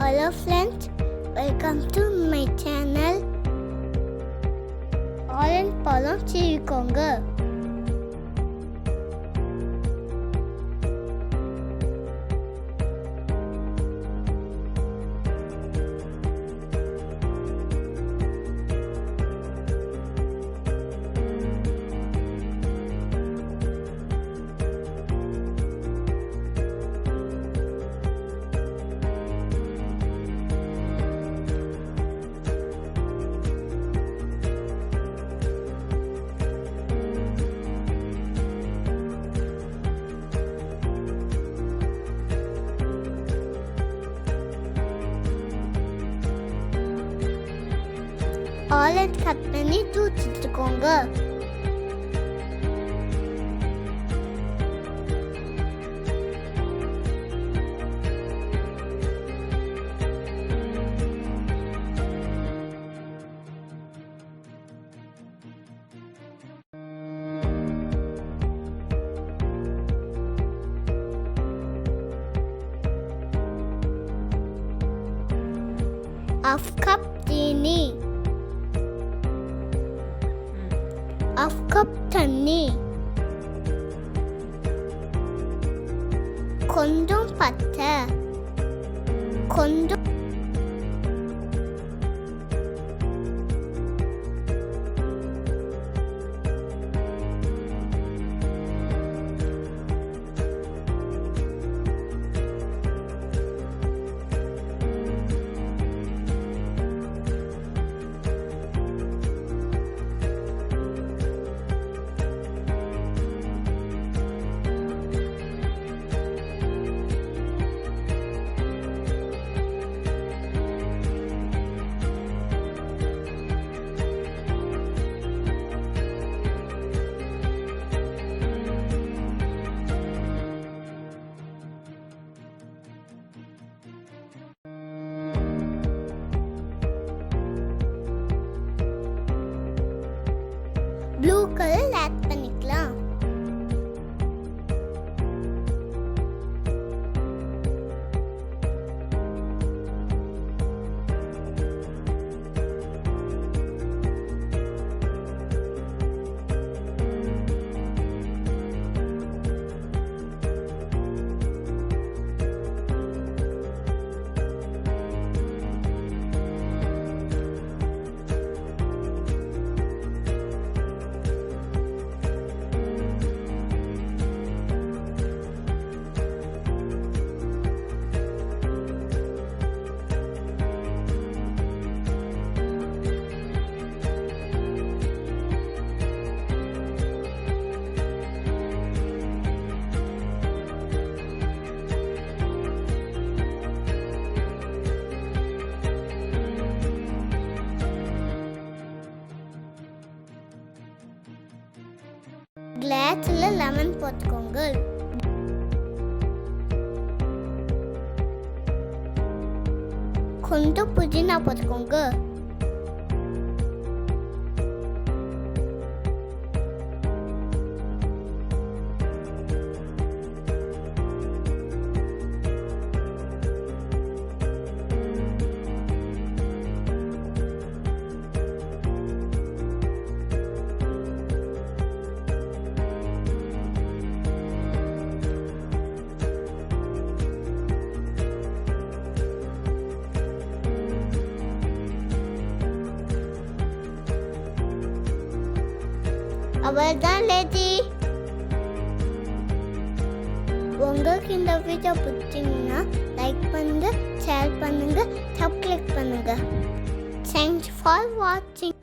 Hello friends, welcome to my channel. Orange பழம் சீவிக்கோங்க. Orange cut பண்ணி juice எடுத்துக்கோங்க. ½ cup சீனி, ½ கப் தண்ணி, கொஞ்சம் பச்சை, கொஞ்சம் ப்ளூ கலர் ஆட் பண்ணிக்கலாம். கிளாஸ்ல லெமன் போட்டுக்கோங்க. கொஞ்சம் புதினா போட்டுக்கோங்க. அவ்வளோதான் லேடி. உங்களுக்கு இந்த வீடியோ பிடிச்சிங்கன்னா லைக் பண்ணுங்க, ஷேர் பண்ணுங்க, சப்ஸ்கிரைப் பண்ணுங்க. Thanks for watching.